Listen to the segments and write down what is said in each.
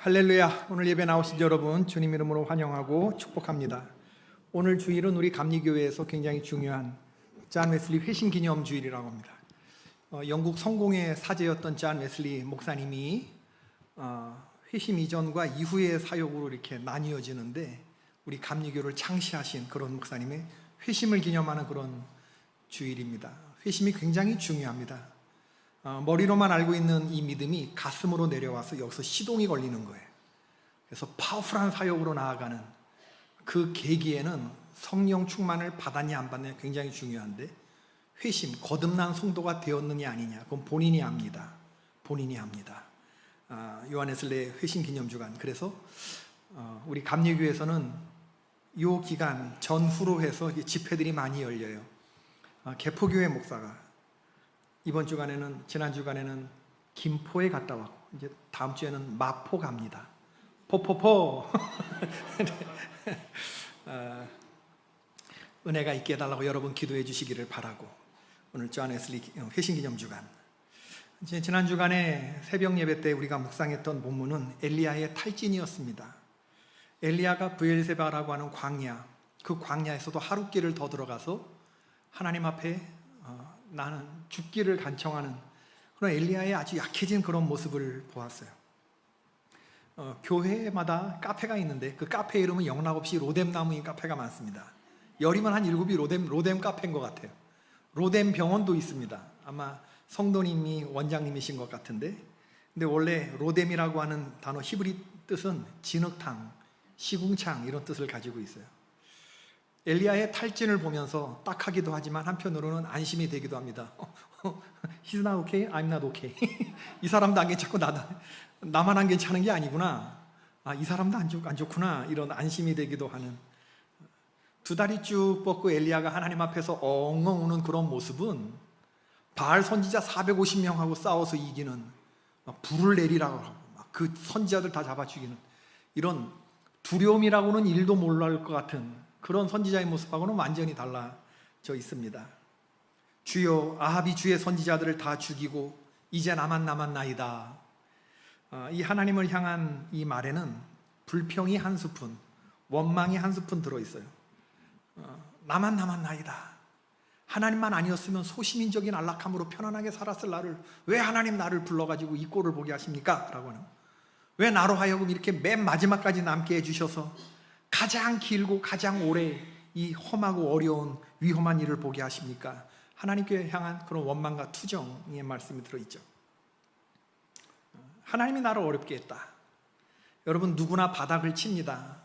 할렐루야. 오늘 예배 나오신 여러분 주님 이름으로 환영하고 축복합니다. 오늘 주일은 우리 감리교회에서 굉장히 중요한 잔 웨슬리 회심 기념 주일이라고 합니다. 영국 성공의 사제였던 잔 웨슬리 목사님이 회심 이전과 이후의 사역으로 이렇게 나뉘어지는데, 우리 감리교를 창시하신 그런 목사님의 회심을 기념하는 그런 주일입니다. 회심이 굉장히 중요합니다. 머리로만 알고 있는 이 믿음이 가슴으로 내려와서 여기서 시동이 걸리는 거예요. 그래서 파워풀한 사역으로 나아가는 그 계기에는 성령 충만을 받았냐 안 받느냐 굉장히 중요한데, 회심, 거듭난 성도가 되었느냐 아니냐 그건 본인이 압니다. 본인이 압니다. 요한웨슬리의 회심 기념주간. 그래서 우리 감리교에서는 이 기간 전후로 해서 집회들이 많이 열려요. 개포교회 목사가 이번 주간에는, 지난 주간에는 김포에 갔다 왔고, 이제 다음 주에는 마포 갑니다. 포포포. 은혜가 있게 해달라고 여러분 기도해 주시기를 바라고, 오늘 존 웨슬리 회심 기념 주간. 지난 주간에 새벽 예배 때 우리가 묵상했던 본문은 엘리야의 탈진이었습니다. 엘리야가 브엘세바라고 하는 광야, 그 광야에서도 하룻길을 더 들어가서 하나님 앞에 나는 죽기를 간청하는 그런 엘리야의 아주 약해진 그런 모습을 보았어요. 교회마다 카페가 있는데 그 카페 이름은 영락없이 로뎀나무인 카페가 많습니다. 열이면 한 7이 로뎀 카페인 것 같아요. 로뎀 병원도 있습니다. 아마 성도님이 원장님이신 것 같은데, 근데 원래 로뎀이라고 하는 단어 히브리 뜻은 진흙탕, 시궁창 이런 뜻을 가지고 있어요. 엘리야의 탈진을 보면서 딱하기도 하지만 한편으로는 안심이 되기도 합니다. He's not okay, I'm not okay. 이 사람도 안 괜찮고 나만 안 괜찮은 게 아니구나. 이 사람도 안 좋구나. 이런 안심이 되기도 하는, 두 다리 쭉 뻗고 엘리야가 하나님 앞에서 엉엉 우는 그런 모습은 바알 선지자 450명하고 싸워서 이기는, 불을 내리라고 하고 그 선지자들 다 잡아 죽이는, 이런 두려움이라고는 일도 몰랄 것 같은 그런 선지자의 모습하고는 완전히 달라져 있습니다. 주여, 아합이 주의 선지자들을 다 죽이고 이제 나만 남았나이다. 이 하나님을 향한 이 말에는 불평이 한 스푼, 원망이 한 스푼 들어있어요. 나만 남았나이다. 하나님만 아니었으면 소시민적인 안락함으로 편안하게 살았을 나를 왜 하나님 나를 불러가지고 이 꼴을 보게 하십니까? 라고 하는, 왜 나로 하여금 이렇게 맨 마지막까지 남게 해주셔서 가장 길고 가장 오래 이 험하고 어려운 위험한 일을 보게 하십니까? 하나님께 향한 그런 원망과 투정의 말씀이 들어있죠. 하나님이 나를 어렵게 했다. 여러분, 누구나 바닥을 칩니다.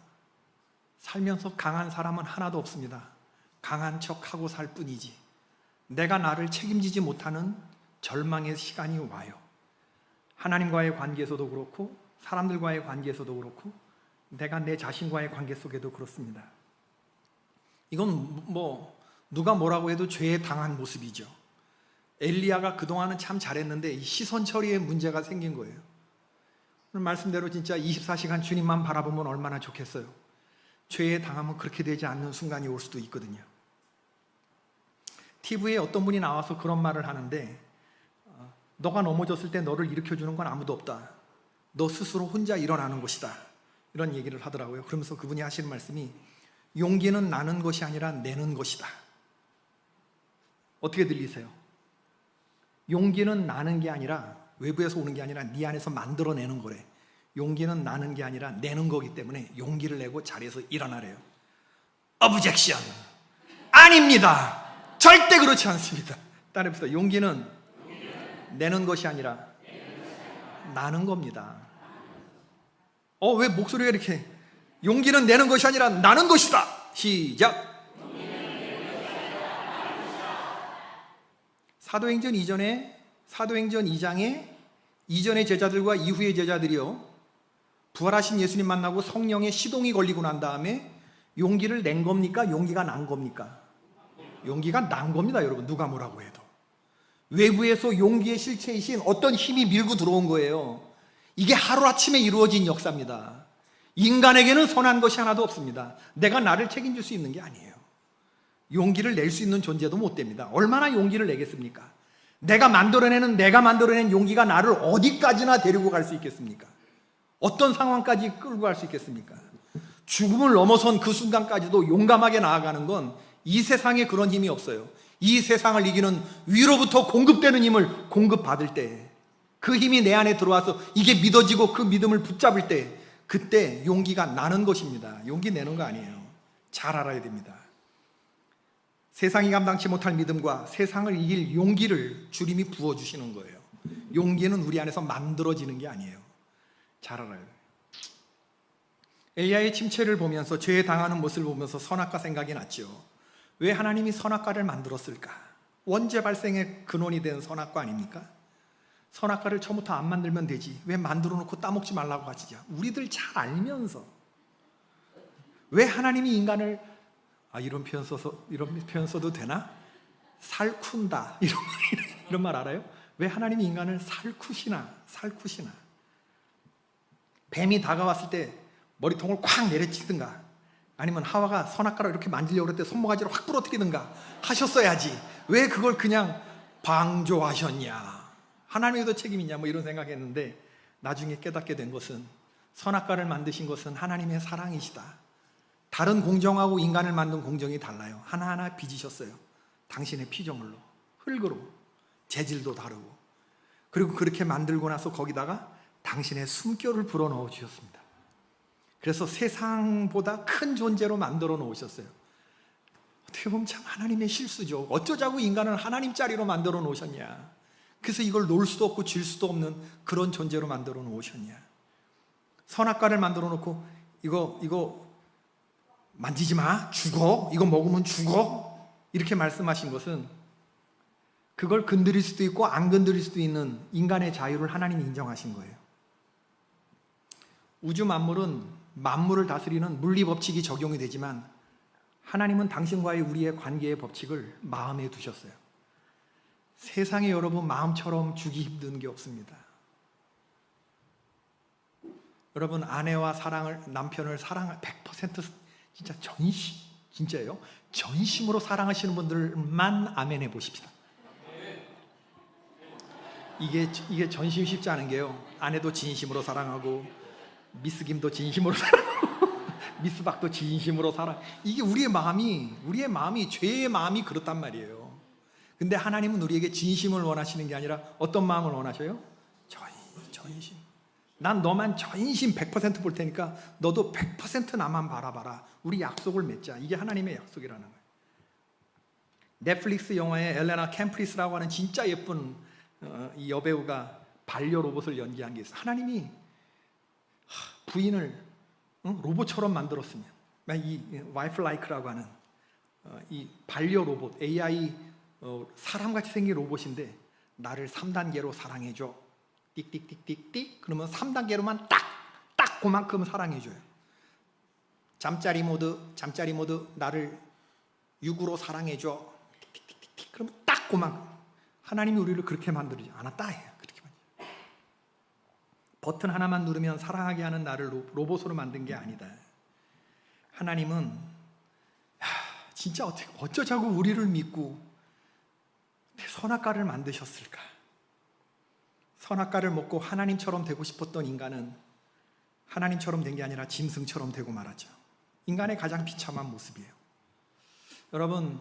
살면서 강한 사람은 하나도 없습니다. 강한 척하고 살 뿐이지. 내가 나를 책임지지 못하는 절망의 시간이 와요. 하나님과의 관계에서도 그렇고 사람들과의 관계에서도 그렇고 내가 내 자신과의 관계 속에도 그렇습니다. 이건 누가 뭐라고 해도 죄에 당한 모습이죠. 엘리야가 그동안은 참 잘했는데 이 시선 처리에 문제가 생긴 거예요. 오늘 말씀대로 진짜 24시간 주님만 바라보면 얼마나 좋겠어요. 죄에 당하면 그렇게 되지 않는 순간이 올 수도 있거든요. TV에 어떤 분이 나와서 그런 말을 하는데, 너가 넘어졌을 때 너를 일으켜주는 건 아무도 없다. 너 스스로 혼자 일어나는 것이다. 이런 얘기를 하더라고요. 그러면서 그분이 하시는 말씀이, 용기는 나는 것이 아니라 내는 것이다. 어떻게 들리세요? 용기는 나는 게 아니라, 외부에서 오는 게 아니라 네 안에서 만들어내는 거래. 용기는 나는 게 아니라 내는 거기 때문에 용기를 내고 자리에서 일어나래요. Objection! 아닙니다. 절대 그렇지 않습니다. 따라해보세요. 용기는 내는 것이 아니라 나는 겁니다. 왜 목소리가 이렇게, 용기는 내는 것이 아니라 나는 것이다. 시작. 사도행전 2장에 이전의 제자들과 이후의 제자들이요, 부활하신 예수님 만나고 성령의 시동이 걸리고 난 다음에 용기를 낸 겁니까? 용기가 난 겁니까? 용기가 난 겁니다. 여러분, 누가 뭐라고 해도 외부에서 용기의 실체이신 어떤 힘이 밀고 들어온 거예요. 이게 하루아침에 이루어진 역사입니다. 인간에게는 선한 것이 하나도 없습니다. 내가 나를 책임질 수 있는 게 아니에요. 용기를 낼 수 있는 존재도 못 됩니다. 얼마나 용기를 내겠습니까? 내가 만들어낸 용기가 나를 어디까지나 데리고 갈 수 있겠습니까? 어떤 상황까지 끌고 갈 수 있겠습니까? 죽음을 넘어선 그 순간까지도 용감하게 나아가는 건 이 세상에 그런 힘이 없어요. 이 세상을 이기는 위로부터 공급되는 힘을 공급받을 때, 그 힘이 내 안에 들어와서 이게 믿어지고 그 믿음을 붙잡을 때, 그때 용기가 나는 것입니다. 용기 내는 거 아니에요. 잘 알아야 됩니다. 세상이 감당치 못할 믿음과 세상을 이길 용기를 주님이 부어주시는 거예요. 용기는 우리 안에서 만들어지는 게 아니에요. 잘 알아요. 엘리야의 침체를 보면서, 죄에 당하는 모습을 보면서 선악과 생각이 났죠. 왜 하나님이 선악과를 만들었을까? 원죄 발생의 근원이 된 선악과 아닙니까? 선악과를 처음부터 안 만들면 되지, 왜 만들어 놓고 따먹지 말라고 하지? 우리들 잘 알면서 왜 하나님이 인간을, 이런 표현 써도 되나? 살쿤다, 이런 말 알아요? 왜 하나님이 인간을 살쿠시나? 뱀이 다가왔을 때 머리통을 콱 내려치든가, 아니면 하와가 선악과를 이렇게 만지려고 그럴 때 손모가지를 확 부러뜨리든가 하셨어야지, 왜 그걸 그냥 방조하셨냐? 하나님에도 책임이 있냐? 이런 생각했는데, 나중에 깨닫게 된 것은 선악과를 만드신 것은 하나님의 사랑이시다. 다른 공정하고 인간을 만든 공정이 달라요. 하나하나 빚으셨어요. 당신의 피조물로, 흙으로, 재질도 다르고. 그리고 그렇게 만들고 나서 거기다가 당신의 숨결을 불어넣어 주셨습니다. 그래서 세상보다 큰 존재로 만들어 놓으셨어요. 어떻게 보면 참 하나님의 실수죠. 어쩌자고 인간을 하나님짜리로 만들어 놓으셨냐? 그래서 이걸 놓을 수도 없고 질 수도 없는 그런 존재로 만들어 놓으셨냐? 선악과를 만들어 놓고 이거 만지지 마, 죽어, 이거 먹으면 죽어, 이렇게 말씀하신 것은 그걸 건드릴 수도 있고 안 건드릴 수도 있는 인간의 자유를 하나님이 인정하신 거예요. 우주 만물은 만물을 다스리는 물리 법칙이 적용이 되지만, 하나님은 당신과의 우리의 관계의 법칙을 마음에 두셨어요. 세상에 여러분 마음처럼 주기 힘든 게 없습니다. 여러분, 아내와 남편을 100% 진짜 진짜예요. 전심으로 사랑하시는 분들만 아멘 해보십시다. 이게 전심 쉽지 않은 게요. 아내도 진심으로 사랑하고, 미스 김도 진심으로 사랑하고, 미스 박도 진심으로 사랑. 이게 우리의 마음이 죄의 마음이 그렇단 말이에요. 근데 하나님은 우리에게 진심을 원하시는 게 아니라 어떤 마음을 원하셔요? 전심. 난 너만 전심 100% 볼 테니까 너도 100% 나만 바라봐라. 우리 약속을 맺자. 이게 하나님의 약속이라는 거예요. 넷플릭스 영화에 엘레나 캠프리스라고 하는 진짜 예쁜 이 여배우가 반려 로봇을 연기한 게 있어요. 하나님이 부인을 로봇처럼 만들었으면, 이 와이프라이크라고 하는 이 반려 로봇, AI 사람같이 생긴 로봇인데, 나를 3단계로 사랑해줘, 띡띡띡띡띡, 그러면 3단계로만 딱 그만큼 사랑해줘요. 잠자리 모드, 나를 6으로 사랑해줘, 띡띡띡띡, 그러면 딱 그만큼. 하나님이 우리를 그렇게 만들지 않았다. 그렇게 버튼 하나만 누르면 사랑하게 하는 나를 로봇으로 만든 게 아니다. 하나님은 진짜 어쩌자고 우리를 믿고 선악과를 만드셨을까? 선악과를 먹고 하나님처럼 되고 싶었던 인간은 하나님처럼 된 게 아니라 짐승처럼 되고 말았죠. 인간의 가장 비참한 모습이에요. 여러분,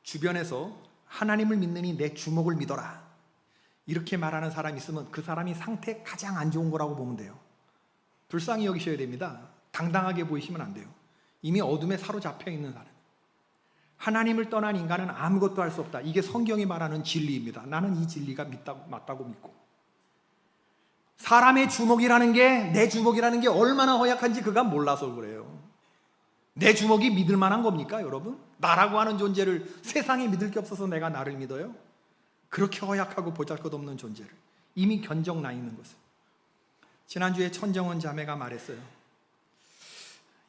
주변에서 하나님을 믿느니 내 주먹을 믿어라, 이렇게 말하는 사람이 있으면 그 사람이 상태 가장 안 좋은 거라고 보면 돼요. 불쌍히 여기셔야 됩니다. 당당하게 보이시면 안 돼요. 이미 어둠에 사로잡혀 있는 사람. 하나님을 떠난 인간은 아무것도 할 수 없다. 이게 성경이 말하는 진리입니다. 나는 이 진리가 맞다고 믿고. 사람의 주먹이라는 게, 내 주먹이라는 게 얼마나 허약한지 그가 몰라서 그래요. 내 주먹이 믿을 만한 겁니까, 여러분? 나라고 하는 존재를 세상에 믿을 게 없어서 내가 나를 믿어요? 그렇게 허약하고 보잘것없는 존재를 이미 견적 나 있는 것을. 지난주에 천정원 자매가 말했어요.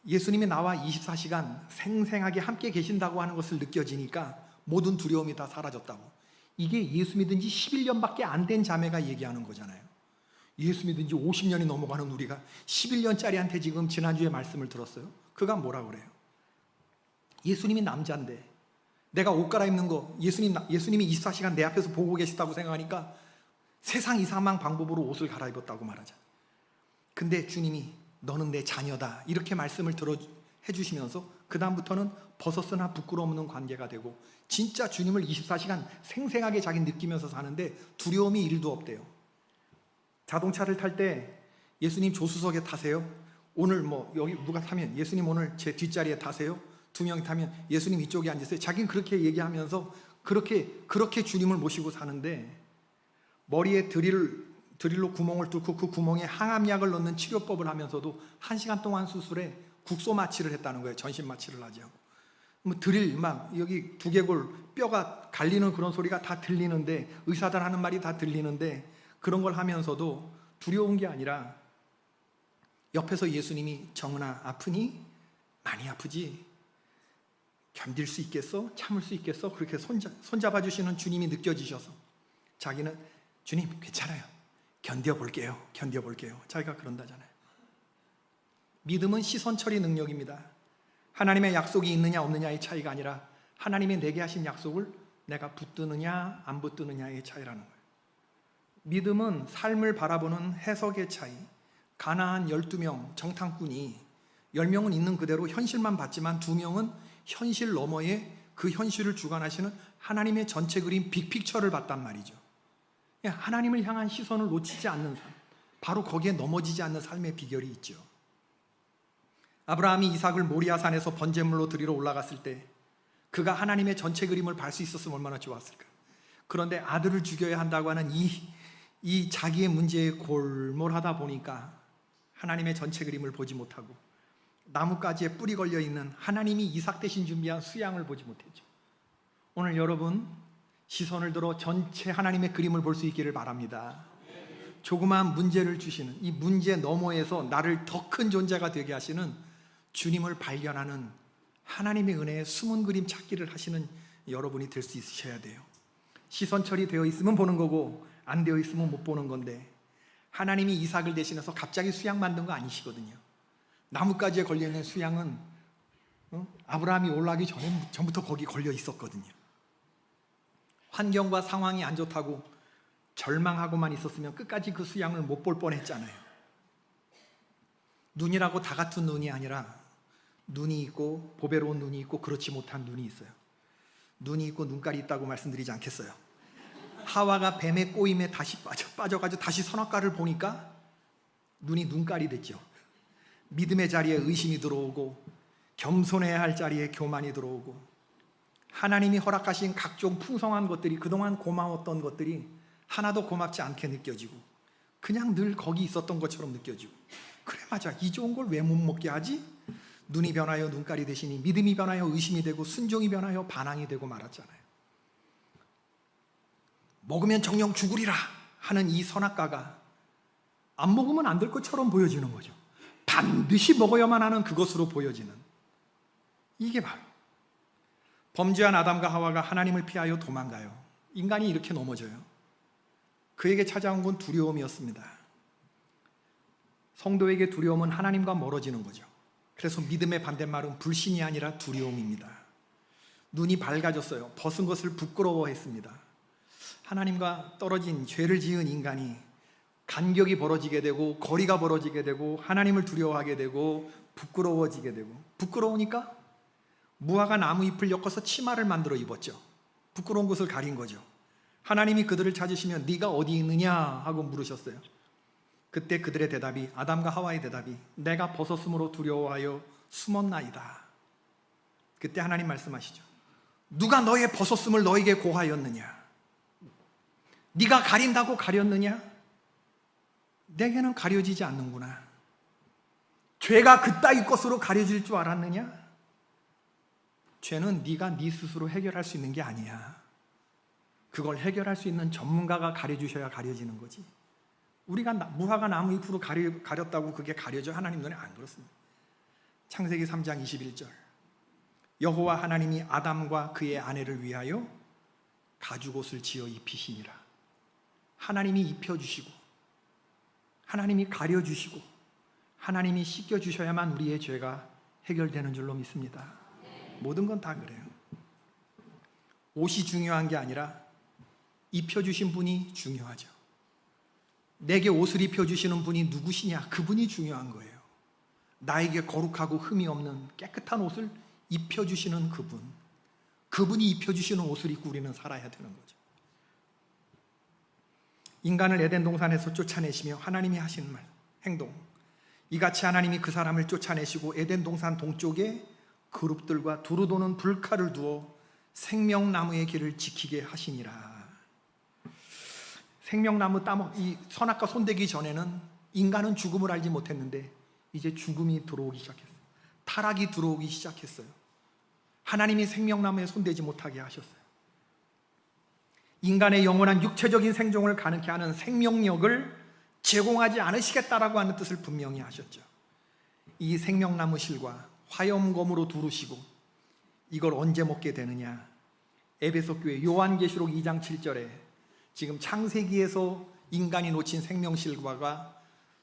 예수님이 나와 24시간 생생하게 함께 계신다고 하는 것을 느껴지니까 모든 두려움이 다 사라졌다고. 이게 예수 믿은 지 11년밖에 안 된 자매가 얘기하는 거잖아요. 예수 믿은 지 50년이 넘어가는 우리가 11년짜리한테 지금 지난주에 말씀을 들었어요. 그가 뭐라 그래요? 예수님이 남자인데 내가 옷 갈아입는 거 예수님이 24시간 내 앞에서 보고 계시다고 생각하니까 세상 이상한 방법으로 옷을 갈아입었다고 말하자. 근데 주님이 너는 내 자녀다 이렇게 말씀을 해주시면서 그 다음부터는 버섯으나 부끄러움 없는 관계가 되고 진짜 주님을 24시간 생생하게 자기 느끼면서 사는데 두려움이 1도 없대요. 자동차를 탈 때 예수님 조수석에 타세요? 오늘 뭐 여기 누가 타면 예수님 오늘 제 뒷자리에 타세요? 2명이 타면 예수님 이쪽에 앉으세요. 자기는 그렇게 얘기하면서 그렇게 주님을 모시고 사는데 머리에 드릴로 구멍을 뚫고 그 구멍에 항암약을 넣는 치료법을 하면서도 1시간 동안 수술에 국소 마취를 했다는 거예요. 전신 마취를 하죠. 뭐 드릴 막 여기 두개골 뼈가 갈리는 그런 소리가 다 들리는데 의사들 하는 말이 다 들리는데 그런 걸 하면서도 두려운 게 아니라 옆에서 예수님이 정은아 아프니? 많이 아프지? 견딜 수 있겠어? 참을 수 있겠어? 그렇게 손잡아 주시는 주님이 느껴지셔서 자기는 주님 괜찮아요. 견뎌볼게요. 자기가 그런다잖아요. 믿음은 시선 처리 능력입니다. 하나님의 약속이 있느냐 없느냐의 차이가 아니라 하나님이 내게 하신 약속을 내가 붙드느냐 안 붙드느냐의 차이라는 거예요. 믿음은 삶을 바라보는 해석의 차이. 가나안 12명 정탐꾼이 10명은 있는 그대로 현실만 봤지만 2명은 현실 너머에 그 현실을 주관하시는 하나님의 전체 그림 빅픽처를 봤단 말이죠. 하나님을 향한 시선을 놓치지 않는 삶, 바로 거기에 넘어지지 않는 삶의 비결이 있죠. 아브라함이 이삭을 모리아산에서 번제물로 드리러 올라갔을 때 그가 하나님의 전체 그림을 볼 수 있었으면 얼마나 좋았을까. 그런데 아들을 죽여야 한다고 하는 이 자기의 문제에 골몰하다 보니까 하나님의 전체 그림을 보지 못하고 나뭇가지에 뿔이 걸려있는 하나님이 이삭 대신 준비한 수양을 보지 못했죠. 오늘 여러분 시선을 들어 전체 하나님의 그림을 볼 수 있기를 바랍니다. 조그마한 문제를 주시는 이 문제 너머에서 나를 더 큰 존재가 되게 하시는 주님을 발견하는 하나님의 은혜의 숨은 그림 찾기를 하시는 여러분이 될 수 있으셔야 돼요. 시선 처리되어 있으면 보는 거고 안 되어 있으면 못 보는 건데 하나님이 이삭을 대신해서 갑자기 수양 만든 거 아니시거든요. 나뭇가지에 걸려있는 수양은 아브라함이 올라가기 전부터 거기 걸려 있었거든요. 환경과 상황이 안 좋다고 절망하고만 있었으면 끝까지 그 수양을 못 볼 뻔했잖아요. 눈이라고 다 같은 눈이 아니라 눈이 있고 보배로운 눈이 있고 그렇지 못한 눈이 있어요. 눈이 있고 눈깔이 있다고 말씀드리지 않겠어요. 하와가 뱀의 꼬임에 다시 빠져가지고 다시 선악과를 보니까 눈이 눈깔이 됐죠. 믿음의 자리에 의심이 들어오고 겸손해야 할 자리에 교만이 들어오고 하나님이 허락하신 각종 풍성한 것들이 그동안 고마웠던 것들이 하나도 고맙지 않게 느껴지고 그냥 늘 거기 있었던 것처럼 느껴지고 그래 맞아 이 좋은 걸 왜 못 먹게 하지? 눈이 변하여 눈깔이 되시니 믿음이 변하여 의심이 되고 순종이 변하여 반항이 되고 말았잖아요. 먹으면 정녕 죽으리라 하는 이 선악과가 안 먹으면 안 될 것처럼 보여지는 거죠. 반드시 먹어야만 하는 그것으로 보여지는 이게 바로 범죄한 아담과 하와가 하나님을 피하여 도망가요. 인간이 이렇게 넘어져요. 그에게 찾아온 건 두려움이었습니다. 성도에게 두려움은 하나님과 멀어지는 거죠. 그래서 믿음의 반대말은 불신이 아니라 두려움입니다. 눈이 밝아졌어요. 벗은 것을 부끄러워했습니다. 하나님과 떨어진 죄를 지은 인간이 간격이 벌어지게 되고 거리가 벌어지게 되고 하나님을 두려워하게 되고 부끄러워지게 되고 부끄러우니까 무화과 나무 잎을 엮어서 치마를 만들어 입었죠. 부끄러운 것을 가린 거죠. 하나님이 그들을 찾으시면 네가 어디 있느냐 하고 물으셨어요. 그때 그들의 대답이 아담과 하와의 대답이 내가 벗었으므로 두려워하여 숨었나이다. 그때 하나님 말씀하시죠. 누가 너의 벗었음을 너에게 고하였느냐? 네가 가린다고 가렸느냐? 내게는 가려지지 않는구나. 죄가 그따위 것으로 가려질 줄 알았느냐? 죄는 네가 네 스스로 해결할 수 있는 게 아니야. 그걸 해결할 수 있는 전문가가 가려주셔야 가려지는 거지. 우리가 무화과 나무 잎으로 가렸다고 그게 가려져? 하나님 눈에 안 그렇습니다. 창세기 3장 21절 여호와 하나님이 아담과 그의 아내를 위하여 가죽옷을 지어 입히시니라. 하나님이 입혀주시고 하나님이 가려주시고 하나님이 씻겨주셔야만 우리의 죄가 해결되는 줄로 믿습니다. 모든 건 다 그래요. 옷이 중요한 게 아니라 입혀주신 분이 중요하죠. 내게 옷을 입혀주시는 분이 누구시냐? 그분이 중요한 거예요. 나에게 거룩하고 흠이 없는 깨끗한 옷을 입혀주시는 그분, 그분이 입혀주시는 옷을 입고 우리는 살아야 되는 거죠. 인간을 에덴 동산에서 쫓아내시며 하나님이 하신 말, 행동, 이같이 하나님이 그 사람을 쫓아내시고 에덴 동산 동쪽에 그룹들과 두루 도는 불칼을 두어 생명나무의 길을 지키게 하시니라. 생명나무 이 선악과 손대기 전에는 인간은 죽음을 알지 못했는데 이제 죽음이 들어오기 시작했어요. 타락이 들어오기 시작했어요. 하나님이 생명나무에 손대지 못하게 하셨어요. 인간의 영원한 육체적인 생존을 가능케 하는 생명력을 제공하지 않으시겠다라고 하는 뜻을 분명히 하셨죠. 이 생명나무 실과 화염검으로 두르시고 이걸 언제 먹게 되느냐? 에베소 교회 요한계시록 2장 7절에 지금 창세기에서 인간이 놓친 생명실과가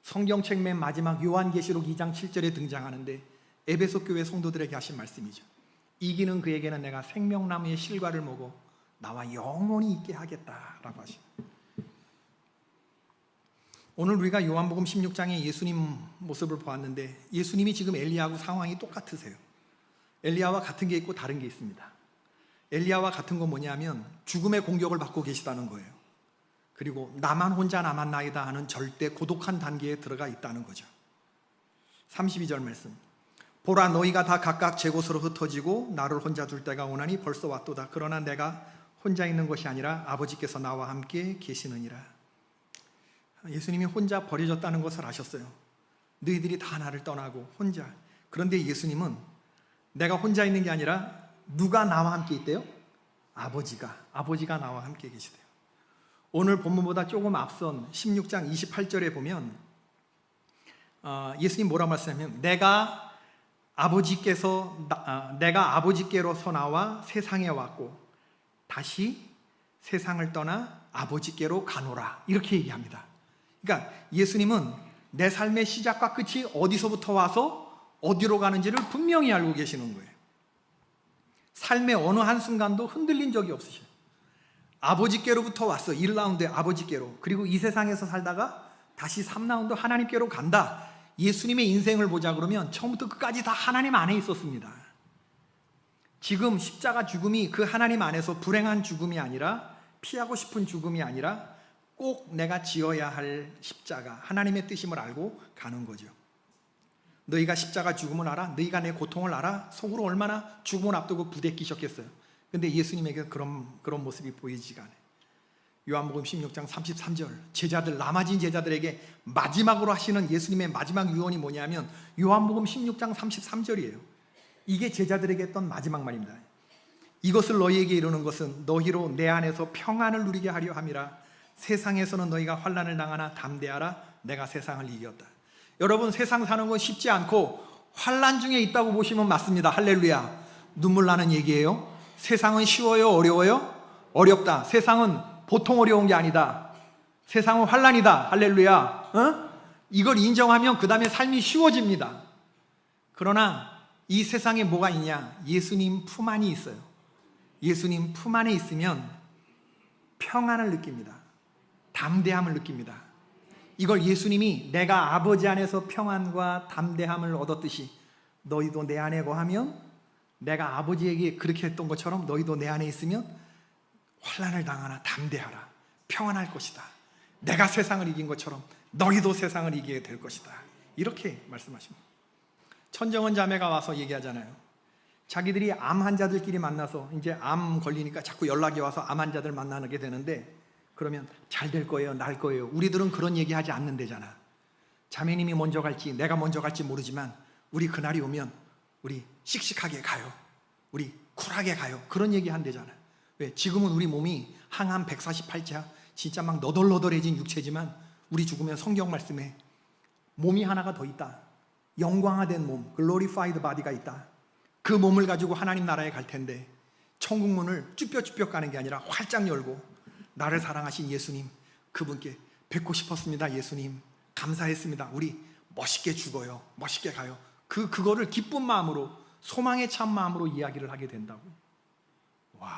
성경책 맨 마지막 요한계시록 2장 7절에 등장하는데 에베소 교회 성도들에게 하신 말씀이죠. 이기는 그에게는 내가 생명나무의 실과를 먹어 나와 영원히 있게 하겠다라고 하십니다. 오늘 우리가 요한복음 16장에 예수님 모습을 보았는데 예수님이 지금 엘리야하고 상황이 똑같으세요. 엘리야와 같은 게 있고 다른 게 있습니다. 엘리야와 같은 건 뭐냐면 죽음의 공격을 받고 계시다는 거예요. 그리고 나만 혼자 남았나이다 하는 절대 고독한 단계에 들어가 있다는 거죠. 32절 말씀, 보라 너희가 다 각각 제 곳으로 흩어지고 나를 혼자 둘 때가 오나니 벌써 왔도다. 그러나 내가 혼자 있는 것이 아니라 아버지께서 나와 함께 계시느니라. 예수님이 혼자 버려졌다는 것을 아셨어요. 너희들이 다 나를 떠나고 혼자. 그런데 예수님은 내가 혼자 있는 게 아니라 누가 나와 함께 있대요? 아버지가 나와 함께 계시대요. 오늘 본문보다 조금 앞선 16장 28절에 보면 예수님 뭐라고 말씀하냐면 내가 아버지께로서 나와 세상에 왔고 다시 세상을 떠나 아버지께로 가노라 이렇게 얘기합니다. 그러니까 예수님은 내 삶의 시작과 끝이 어디서부터 와서 어디로 가는지를 분명히 알고 계시는 거예요. 삶의 어느 한순간도 흔들린 적이 없으셔요. 아버지께로부터 왔어. 1라운드 아버지께로. 그리고 이 세상에서 살다가 다시 3라운드 하나님께로 간다. 예수님의 인생을 보자 그러면 처음부터 끝까지 다 하나님 안에 있었습니다. 지금 십자가 죽음이 그 하나님 안에서 불행한 죽음이 아니라 피하고 싶은 죽음이 아니라 꼭 내가 지어야 할 십자가, 하나님의 뜻임을 알고 가는 거죠. 너희가 십자가 죽음을 알아? 너희가 내 고통을 알아? 속으로 얼마나 죽음을 앞두고 부대끼셨겠어요. 근데 예수님에게 그런 모습이 보이지가 않아요. 요한복음 16장 33절 제자들, 남아진 제자들에게 마지막으로 하시는 예수님의 마지막 유언이 뭐냐면 요한복음 16장 33절이에요. 이게 제자들에게 했던 마지막 말입니다. 이것을 너희에게 이루는 것은 너희로 내 안에서 평안을 누리게 하려 함이라. 세상에서는 너희가 환난을 당하나 담대하라. 내가 세상을 이겼다. 여러분, 세상 사는 건 쉽지 않고 환난 중에 있다고 보시면 맞습니다. 할렐루야. 눈물 나는 얘기예요. 세상은 쉬워요? 어려워요? 어렵다. 세상은 보통 어려운 게 아니다. 세상은 환난이다. 할렐루야. 이걸 인정하면 그 다음에 삶이 쉬워집니다. 그러나 이 세상에 뭐가 있냐? 예수님 품 안이 있어요. 예수님 품 안에 있으면 평안을 느낍니다. 담대함을 느낍니다. 이걸 예수님이 내가 아버지 안에서 평안과 담대함을 얻었듯이 너희도 내 안에 거하면 내가 아버지에게 그렇게 했던 것처럼 너희도 내 안에 있으면 환난을 당하나 담대하라. 평안할 것이다. 내가 세상을 이긴 것처럼 너희도 세상을 이기게 될 것이다. 이렇게 말씀하십니다. 천정원 자매가 와서 얘기하잖아요. 자기들이 암 환자들끼리 만나서 이제 암 걸리니까 자꾸 연락이 와서 암 환자들 만나게 되는데 그러면 잘 될 거예요, 날 거예요. 우리들은 그런 얘기하지 않는데잖아. 자매님이 먼저 갈지 내가 먼저 갈지 모르지만 우리 그날이 오면 우리 씩씩하게 가요. 우리 쿨하게 가요. 그런 얘기 한대잖아. 왜? 지금은 우리 몸이 항암 148자 진짜 막 너덜너덜해진 육체지만 우리 죽으면 성경 말씀에 몸이 하나가 더 있다. 영광화된 몸, glorified body가 있다. 그 몸을 가지고 하나님 나라에 갈 텐데 천국 문을 쭈뼛쭈뼛 가는 게 아니라 활짝 열고 나를 사랑하신 예수님, 그분께 뵙고 싶었습니다. 예수님 감사했습니다. 우리 멋있게 죽어요. 멋있게 가요. 그거를 기쁜 마음으로, 소망에 찬 마음으로 이야기를 하게 된다고. 와.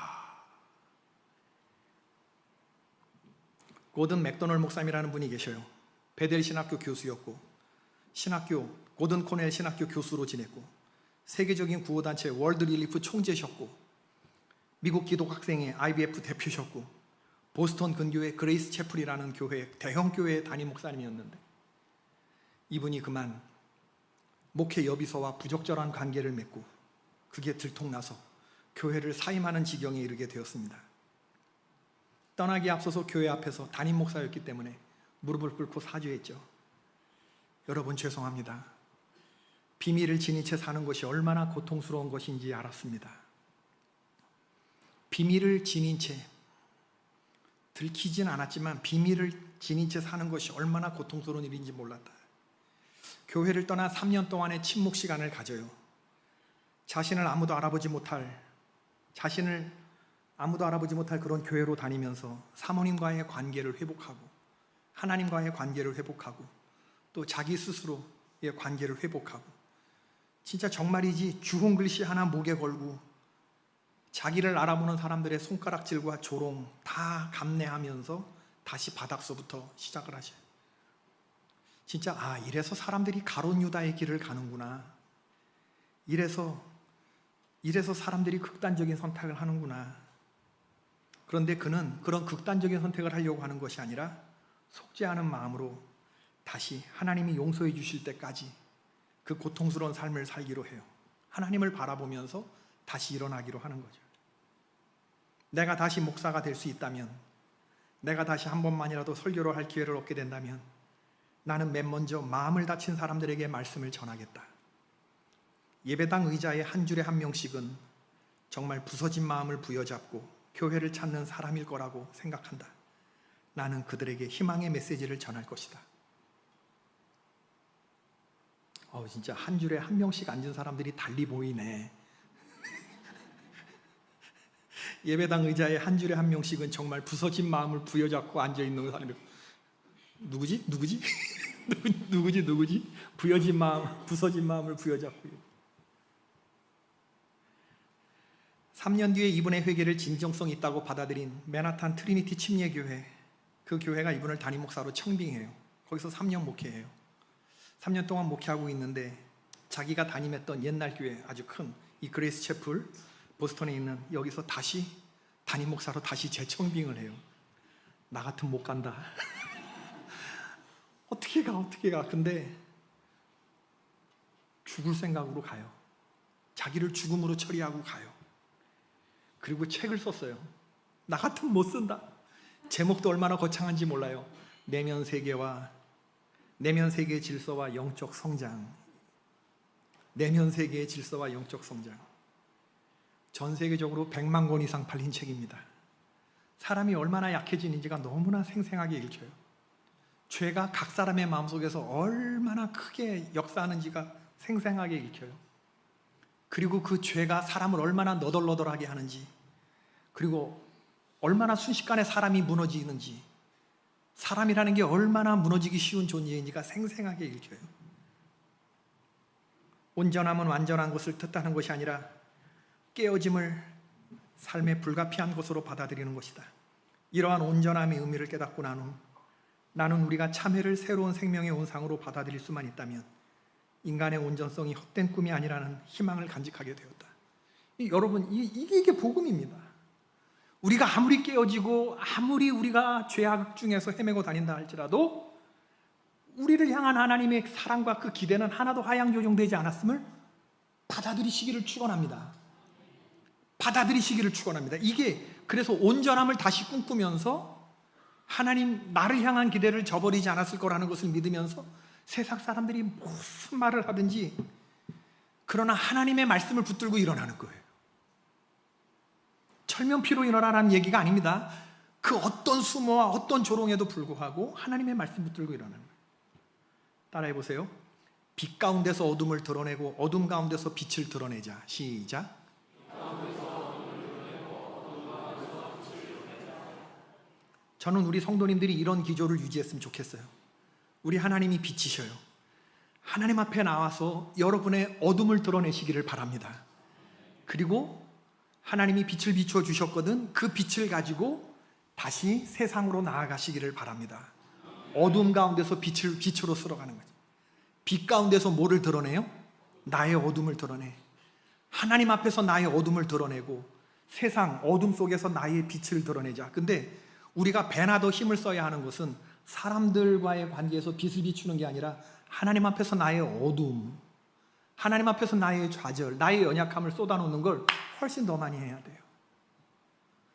고든 맥도널 목사님이라는 분이 계셔요. 베델 신학교 교수였고 고든 코넬 신학교 교수로 지냈고 세계적인 구호단체 월드 릴리프 총재셨고 미국 기독학생회 IBF 대표셨고 보스턴 근교의 그레이스 채플이라는 교회 대형 교회의 담임 목사님이었는데 이분이 그만 목회 여비서와 부적절한 관계를 맺고 그게 들통나서 교회를 사임하는 지경에 이르게 되었습니다. 떠나기에 앞서서 교회 앞에서 담임 목사였기 때문에 무릎을 꿇고 사죄했죠. 여러분 죄송합니다. 비밀을 지닌 채 사는 것이 얼마나 고통스러운 것인지 알았습니다. 비밀을 지닌 채 들키진 않았지만 비밀을 지닌 채 사는 것이 얼마나 고통스러운 일인지 몰랐다. 교회를 떠나 3년 동안의 침묵 시간을 가져요. 자신을 아무도 알아보지 못할 그런 교회로 다니면서 사모님과의 관계를 회복하고 하나님과의 관계를 회복하고 또 자기 스스로의 관계를 회복하고 진짜 정말이지 주홍 글씨 하나 목에 걸고 자기를 알아보는 사람들의 손가락질과 조롱 다 감내하면서 다시 바닥서부터 시작을 하셔요. 진짜 이래서 사람들이 가룟 유다의 길을 가는구나. 이래서 사람들이 극단적인 선택을 하는구나. 그런데 그는 그런 극단적인 선택을 하려고 하는 것이 아니라 속죄하는 마음으로 다시 하나님이 용서해 주실 때까지 그 고통스러운 삶을 살기로 해요. 하나님을 바라보면서 다시 일어나기로 하는 거죠. 내가 다시 목사가 될 수 있다면, 내가 다시 한 번만이라도 설교를 할 기회를 얻게 된다면 나는 맨 먼저 마음을 다친 사람들에게 말씀을 전하겠다. 예배당 의자에 한 줄에 한 명씩은 정말 부서진 마음을 부여잡고 교회를 찾는 사람일 거라고 생각한다. 나는 그들에게 희망의 메시지를 전할 것이다. 진짜 한 줄에 한 명씩 앉은 사람들이 달리 보이네. 예배당 의자에 한 줄에 한 명씩은 정말 부서진 마음을 부여잡고 앉아있는 사람이 누구지? 누구지? 부서진 마음을 부여잡고 3년 뒤에 이분의 회개를 진정성 있다고 받아들인 맨하탄 트리니티 침례교회, 그 교회가 이분을 담임 목사로 청빙해요. 거기서 3년 목회해요. 3년 동안 목회하고 있는데 자기가 담임했던 옛날 교회, 아주 큰 이 그레이스 채플 보스턴에 있는 여기서 다시 담임 목사로 다시 재청빙을 해요. 나 같으면 못 간다. 어떻게 가. 근데 죽을 생각으로 가요. 자기를 죽음으로 처리하고 가요. 그리고 책을 썼어요. 나 같으면 못 쓴다. 제목도 얼마나 거창한지 몰라요. 내면 세계의 질서와 영적 성장. 내면 세계의 질서와 영적 성장. 전 세계적으로 100만 권 이상 팔린 책입니다. 사람이 얼마나 약해지는지가 너무나 생생하게 읽혀요. 죄가 각 사람의 마음속에서 얼마나 크게 역사하는지가 생생하게 읽혀요. 그리고 그 죄가 사람을 얼마나 너덜너덜하게 하는지, 그리고 얼마나 순식간에 사람이 무너지는지, 사람이라는 게 얼마나 무너지기 쉬운 존재인지가 생생하게 읽혀요. 온전함은 완전한 것을 뜻하는 것이 아니라 깨어짐을 삶의 불가피한 것으로 받아들이는 것이다. 이러한 온전함의 의미를 깨닫고 난 후 나는 우리가 참회를 새로운 생명의 온상으로 받아들일 수만 있다면 인간의 온전성이 헛된 꿈이 아니라는 희망을 간직하게 되었다. 여러분, 이게 복음입니다. 우리가 아무리 깨어지고 아무리 우리가 죄악 중에서 헤매고 다닌다 할지라도 우리를 향한 하나님의 사랑과 그 기대는 하나도 하향 조정되지 않았음을 받아들이시기를 축원합니다. 이게 그래서 온전함을 다시 꿈꾸면서 하나님 나를 향한 기대를 저버리지 않았을 거라는 것을 믿으면서 세상 사람들이 무슨 말을 하든지 그러나 하나님의 말씀을 붙들고 일어나는 거예요. 철면피로 일어나라는 얘기가 아닙니다. 그 어떤 수모와 어떤 조롱에도 불구하고 하나님의 말씀 붙들고 일어나는 거예요. 따라해 보세요. 빛 가운데서 어둠을 드러내고 어둠 가운데서 빛을 드러내자. 시작. 저는 우리 성도님들이 이런 기조를 유지했으면 좋겠어요. 우리 하나님이 빛이셔요. 하나님 앞에 나와서 여러분의 어둠을 드러내시기를 바랍니다. 그리고 하나님이 빛을 비추어 주셨거든 그 빛을 가지고 다시 세상으로 나아가시기를 바랍니다. 어둠 가운데서 빛으로 쓸어가는 거죠. 빛 가운데서 뭐를 드러내요? 나의 어둠을 드러내. 하나님 앞에서 나의 어둠을 드러내고 세상 어둠 속에서 나의 빛을 드러내자. 근데 우리가 배나 더 힘을 써야 하는 것은 사람들과의 관계에서 빛을 비추는 게 아니라 하나님 앞에서 나의 어둠, 하나님 앞에서 나의 좌절, 나의 연약함을 쏟아놓는 걸 훨씬 더 많이 해야 돼요.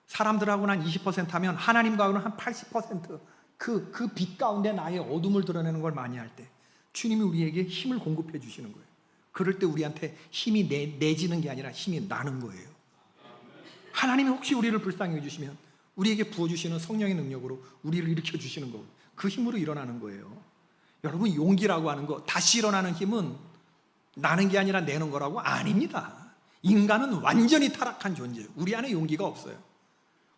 사람들하고는 한 20% 하면 하나님과는 한 80% 그 빛 가운데 나의 어둠을 드러내는 걸 많이 할 때 주님이 우리에게 힘을 공급해 주시는 거예요. 그럴 때 우리한테 힘이 내지는 게 아니라 힘이 나는 거예요. 하나님이 혹시 우리를 불쌍히 해주시면 우리에게 부어주시는 성령의 능력으로 우리를 일으켜 주시는 거고 그 힘으로 일어나는 거예요. 여러분, 용기라고 하는 거, 다시 일어나는 힘은 나는 게 아니라 내는 거라고? 아닙니다. 인간은 완전히 타락한 존재예요. 우리 안에 용기가 없어요.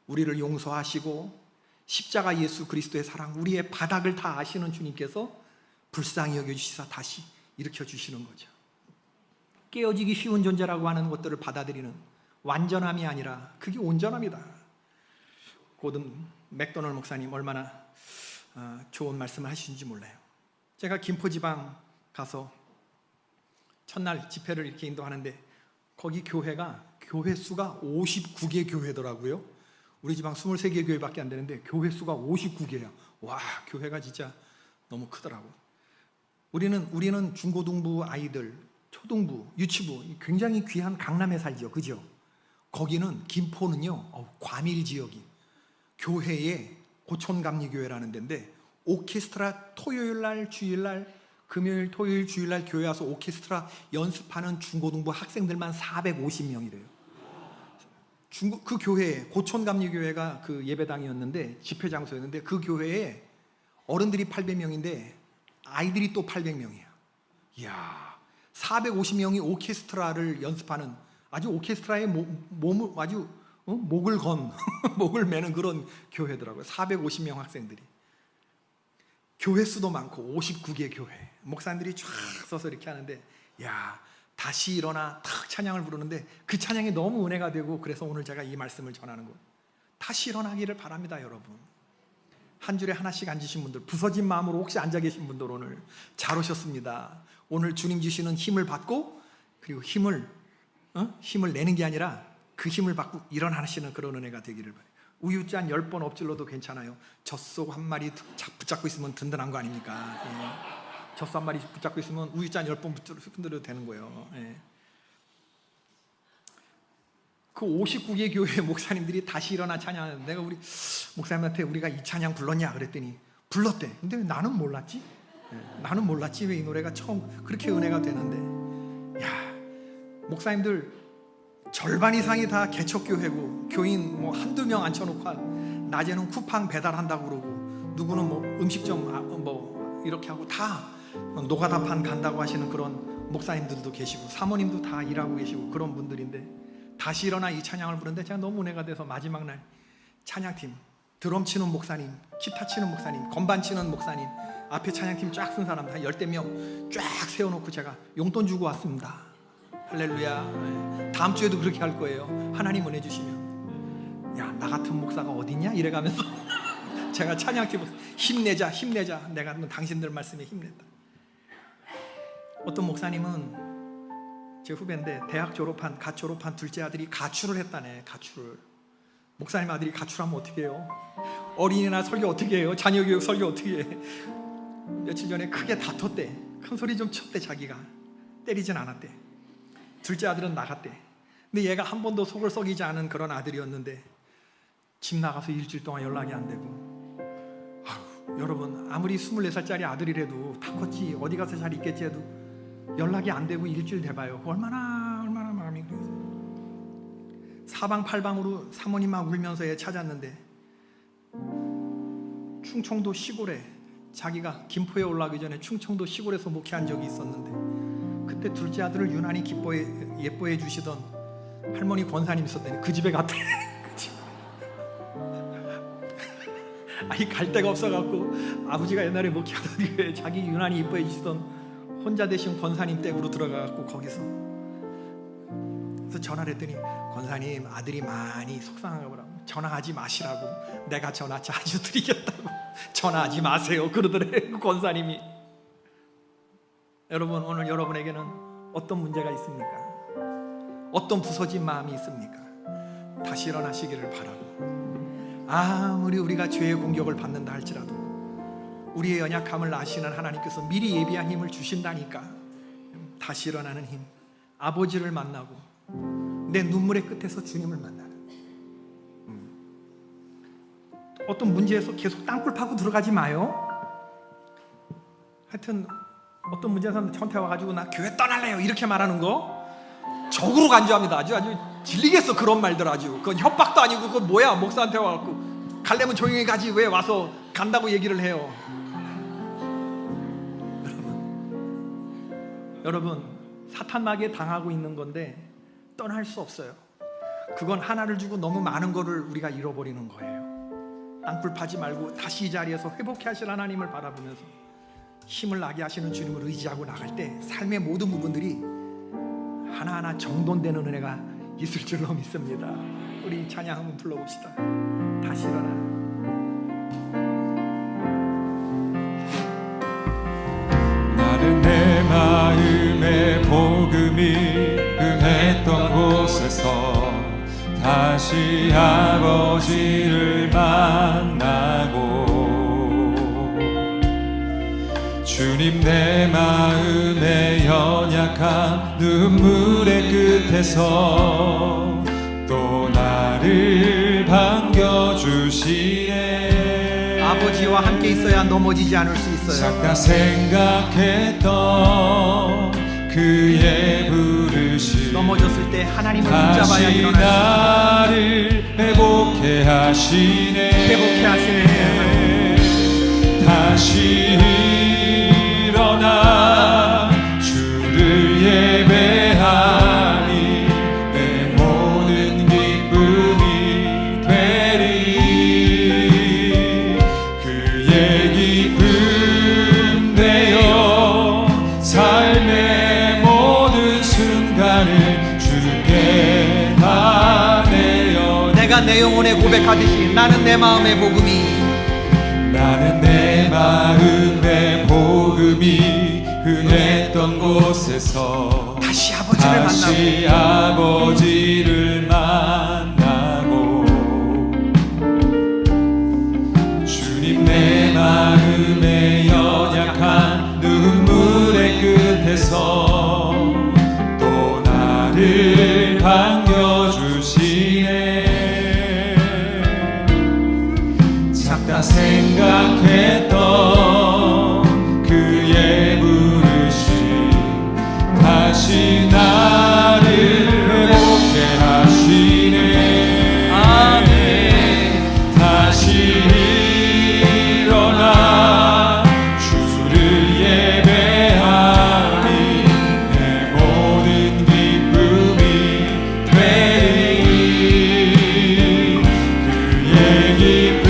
우리를 용서하시고 십자가 예수 그리스도의 사랑, 우리의 바닥을 다 아시는 주님께서 불쌍히 여겨주시사 다시 일으켜 주시는 거죠. 깨어지기 쉬운 존재라고 하는 것들을 받아들이는 완전함이 아니라 그게 온전함이다. 고든 맥도널 목사님 얼마나 좋은 말씀을 하시는지 몰라요. 제가 김포지방 가서 첫날 집회를 이렇게 인도하는데 거기 교회가 교회 수가 59개 교회더라고요. 우리 지방 23개 교회밖에 안 되는데 교회 수가 59개야. 와, 교회가 진짜 너무 크더라고. 우리는 중고등부 아이들, 초등부, 유치부 굉장히 귀한 강남에 살죠, 그죠? 거기는 김포는요, 과밀 지역이 교회에 고촌감리교회라는 데인데 오케스트라 토요일날, 주일날, 금요일, 토요일, 주일날 교회 와서 오케스트라 연습하는 중고등부 학생들만 450명이래요. 그 교회에 고촌감리교회가 그 예배당이었는데 집회 장소였는데 그 교회에 어른들이 800명인데 아이들이 또 800명이야. 이야, 450명이 오케스트라를 연습하는 아주 오케스트라의 몸을 아주 목을 건 목을 매는 그런 교회더라고요. 450명 학생들이. 교회 수도 많고 59개 교회. 목사님들이 쫙 서서 이렇게 하는데 야, 다시 일어나 탁 찬양을 부르는데 그 찬양이 너무 은혜가 되고 그래서 오늘 제가 이 말씀을 전하는 거예요. 다시 일어나기를 바랍니다, 여러분. 한 줄에 하나씩 앉으신 분들, 부서진 마음으로 혹시 앉아 계신 분들 오늘 잘 오셨습니다. 오늘 주님 주시는 힘을 받고 그리고 힘을 내는 게 아니라 그 힘을 받고 일어나시는 그런 은혜가 되기를 바라요. 우유잔 10번 엎질러도 괜찮아요. 젖소 한 마리 붙잡고 있으면 든든한 거 아닙니까? 예. 젖소 한 마리 붙잡고 있으면 우유잔 10번 흔들어도 되는 거예요. 예. 그 59개 교회 목사님들이 다시 일어나 찬양하는데 내가 우리 목사님한테 우리가 이 찬양 불렀냐 그랬더니 불렀대. 근데 왜 나는 몰랐지? 예. 나는 몰랐지 왜 이 노래가 처음 그렇게 은혜가 되는데. 야, 목사님들 절반 이상이 다 개척교회고 교인 뭐 한두 명 앉혀놓고 낮에는 쿠팡 배달한다고 그러고 누구는 뭐 음식점 뭐 이렇게 하고 다 노가다판 간다고 하시는 그런 목사님들도 계시고 사모님도 다 일하고 계시고 그런 분들인데 다시 일어나 이 찬양을 부르는데 제가 너무 은혜가 돼서 마지막 날 찬양팀, 드럼 치는 목사님, 기타 치는 목사님, 건반 치는 목사님 앞에 찬양팀 쫙 쓴 사람 한 10대 명 쫙 세워놓고 제가 용돈 주고 왔습니다. 할렐루야. 다음 주에도 그렇게 할 거예요. 하나님 은혜 주시면. 야, 나 같은 목사가 어디냐? 이래가면서 제가 찬양팀 힘내자 힘내자, 내가 당신들 말씀에 힘냈다. 어떤 목사님은 제 후배인데 갓 졸업한 둘째 아들이 가출을 했다네. 가출을. 목사님 아들이 가출하면 어떻게 해요? 어린이날 설교 어떻게 해요? 자녀교육 설교 어떻게 해? 며칠 전에 크게 다퉜대. 큰 소리 좀 쳤대. 자기가 때리진 않았대. 둘째 아들은 나갔대. 근데 얘가 한 번도 속을 썩이지 않은 그런 아들이었는데 집 나가서 일주일 동안 연락이 안 되고. 여러분, 아무리 24살짜리 아들이라도 다 컸지 어디 가서 잘 있겠지 해도 연락이 안 되고 일주일 돼봐요. 얼마나 마음이 그래요. 사방팔방으로 사모님 막 울면서 얘 찾았는데 충청도 시골에, 자기가 김포에 올라가기 전에 충청도 시골에서 목회한 적이 있었는데 그때 둘째 아들을 유난히 예뻐해 주시던 할머니 권사님 있었더니 그 집에 갔대. 아니 갈 데가 없어갖고 아버지가 옛날에 목회하던 교회에 자기 유난히 예뻐해 주시던 혼자 되신 권사님 댁으로 들어가갖고 거기서 그래서 전화를 했더니 권사님 아들이 많이 속상한가 보라고. 전화하지 마시라고. 내가 전화 자주 드리겠다고. 전화하지 마세요 그러더래요 권사님이. 여러분, 오늘 여러분에게는 어떤 문제가 있습니까? 어떤 부서진 마음이 있습니까? 다시 일어나시기를 바라고, 아무리 우리가 죄의 공격을 받는다 할지라도 우리의 연약함을 아시는 하나님께서 미리 예비한 힘을 주신다니까. 다시 일어나는 힘, 아버지를 만나고 내 눈물의 끝에서 주님을 만나는, 어떤 문제에서 계속 땅굴 파고 들어가지 마요. 하여튼 어떤 문제에서 저한테 와가지고 나 교회 떠날래요 이렇게 말하는 거 적으로 간주합니다. 아주 질리겠어 그런 말들. 아주 그건 협박도 아니고 그건 뭐야. 목사한테 와갖고 갈래면 조용히 가지 왜 와서 간다고 얘기를 해요. 여러분 사탄마귀에 당하고 있는 건데 떠날 수 없어요. 그건 하나를 주고 너무 많은 거를 우리가 잃어버리는 거예요. 땅굴 파지 말고 다시 이 자리에서 회복해 하실 하나님을 바라보면서 힘을 나게 하시는 주님을 의지하고 나갈 때 삶의 모든 부분들이 하나하나 정돈되는 은혜가 있을 줄로 믿습니다. 우리 찬양 한번 불러봅시다. 다시 일어나. 나는 내 마음에 복음이 흥했던 곳에서 다시 아버지를 만나고, 주님 내 마음의 연약한 눈물의 끝에서 또 나를 반겨주시네. 아버지와 함께 있어야 넘어지지 않을 수 있어요. 싹 다 생각했던 그의 부르심, 넘어졌을 때 하나님을 붙잡아야 일어날 수 있어요. 나를 회복해 하시네. 회복해 하시네. 다시 일어나 주를 예배하니 내 모든 기쁨이 되리. 그의 기쁨 되어 삶의 모든 순간을 주께 다 내어. 내가 내 영혼에 고백하듯이 나는 내 마음의 복음이, 나는 내 마음의 복음이 흥했던 곳에서 다시 아버지를 만나고, 주님 내 마음의 연약한 눈물의 끝에서 또 나를 반겨주시네. 다 생각했던 그의 부르심, 다시 나를 회복해 하시네. 아멘. 다시 일어나 주를 예배하니 내 모든 기쁨이 되리. 그의 기쁨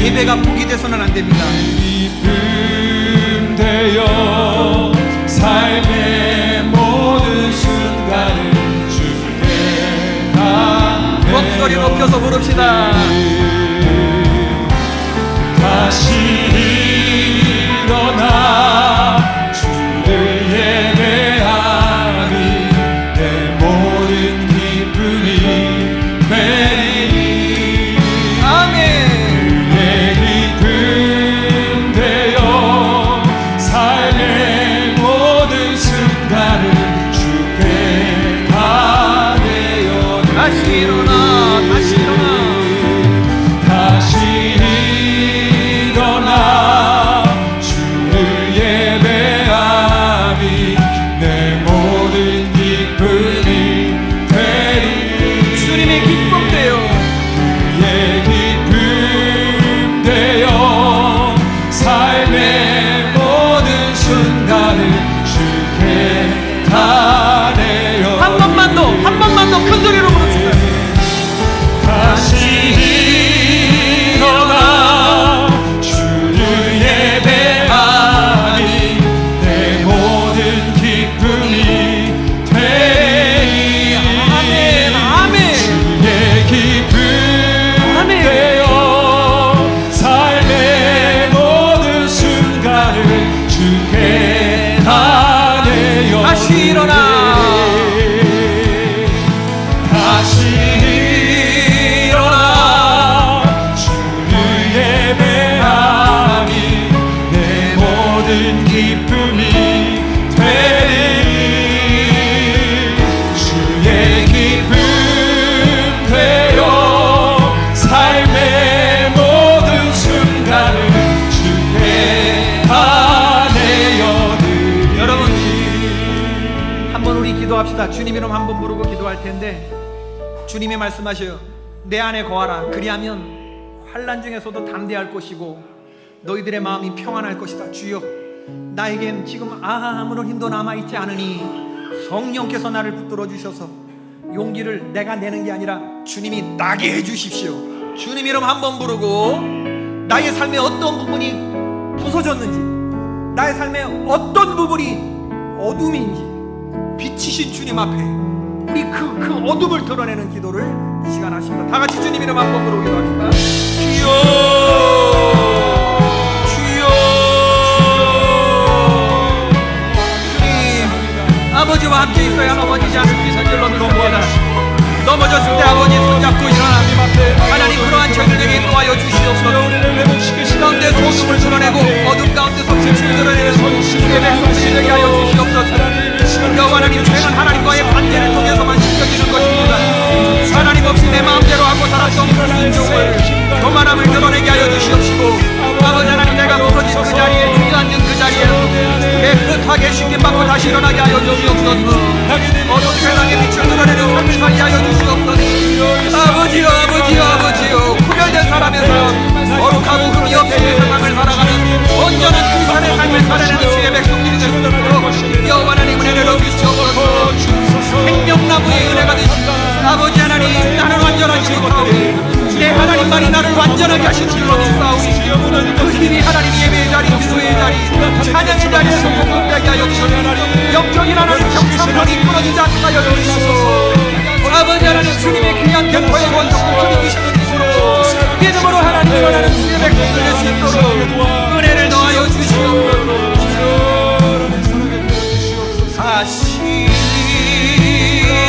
예배가 포기돼서는 안 됩니다. 기쁨 되어 삶의 모든 순간을 주께 다 목소리 높여서 부릅시다. 다시 일어나 주를 예배하니 내 모든 기쁨이 되리. 아멘. 주님의 기쁨 되어 그의 기쁨 이름 한번 부르고 기도할 텐데 주님이 말씀하셔요. 내 안에 거하라. 그리하면 환난 중에서도 담대할 것이고 너희들의 마음이 평안할 것이다. 주여, 나에겐 지금 아무런 힘도 남아있지 않으니 성령께서 나를 붙들어 주셔서 용기를 내가 내는 게 아니라 주님이 나게 해주십시오. 주님 이름 한번 부르고 나의 삶의 어떤 부분이 부서졌는지, 나의 삶의 어떤 부분이 어둠인지 비치신 주님 앞에 우리 그 어둠을 드러내는 기도를 이 시간 하십니다. 다 같이 주님 이름 한번 부르고 기도합시다. 주여, 주여. 주님, 아버지와 함께 있어야 넘어지지 않을 수 있는 줄로 믿습니다. 넘어졌을 때 아버지 손잡고 일어나 하나님 그러한 저희들에게 도와여 주시옵소서. 가운데 소금을 드러내고 어둠 가운데서 빛을 드러내는 주의 백성들이 되게 하여 주시옵소서. 여호와 하나님, 죄는 하나님과의 관계를 통해서만 씻겨지는 것입니다. 하나님 없이 내 마음대로 하고 살았던 그 인종을 교만함을 드러내게 하여 주시옵시고, 아버지 하나님, 내가 무너진 그 자리에 주저앉는 그 자리에 깨끗하게 씻김받고 다시 일어나게 하여 주시옵소서. 어둠 세상의 빛을 드러내는 삶을 살게 하여 주시옵소서. 아버지요, 아버지요, 아버지요. 구별된 사람의 삶, 거룩하고 흠이 없이 세상을 살아가는 온전한 크리스찬의 삶을 살아내는 주의 백성들이 될 수 있도록 여호와 하나님 은혜를 주시옵소서. 생명나무의 은혜가 되시고, 아버지 하나님, 나는 완전하지 못하오니 내 하나님만이 나를 완전하게 하시는 줄로 믿사오니 그 힘이 하나님 예배의 자리, 기도의 자리, 찬양의 자리에서 공급되게 하여 주시고 영적인 하나님 경sam선이 끊어지지 않게 하여 주시고, 아버지 하나님, 주님의 귀한 견고의 원석을 주시는 힘으로 믿음으로 하나님 일어나는 주의 백성들 될 수 있도록 은혜를 더하여 주시옵소서. 다시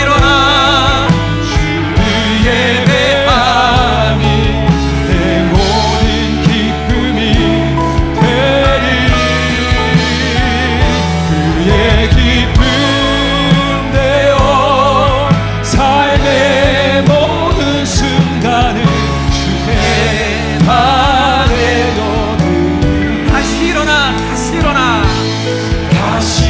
일어나 주를 예배하니 내 모든 기쁨이 되리. 그의 기쁨 되어 삶의 모든 순간을 주께 바래요. 다시 일어나, 다시 일어나, 다시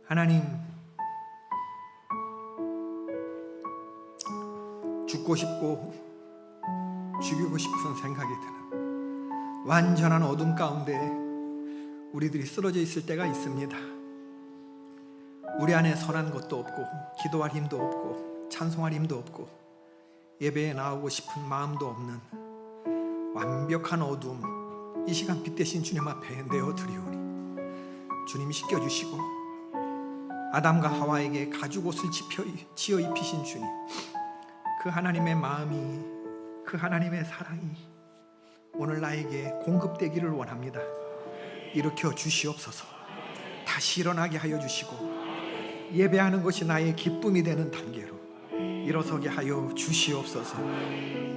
하나님, 죽고 싶고 죽이고 싶은 생각이 드는 완전한 어둠 가운데 우리들이 쓰러져 있을 때가 있습니다. 우리 안에 선한 것도 없고 기도할 힘도 없고 찬송할 힘도 없고 예배에 나오고 싶은 마음도 없는 완벽한 어둠, 이 시간 빛 대신 주님 앞에 내어드리오니 주님이 씻겨주시고 아담과 하와에게 가죽옷을 지어 입히신 주님, 그 하나님의 마음이, 그 하나님의 사랑이 오늘 나에게 공급되기를 원합니다. 일으켜 주시옵소서. 다시 일어나게 하여 주시고 예배하는 것이 나의 기쁨이 되는 단계로 일어서게 하여 주시옵소서.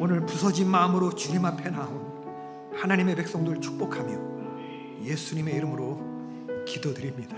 오늘 부서진 마음으로 주님 앞에 나온 하나님의 백성들 축복하며 예수님의 이름으로 기도드립니다.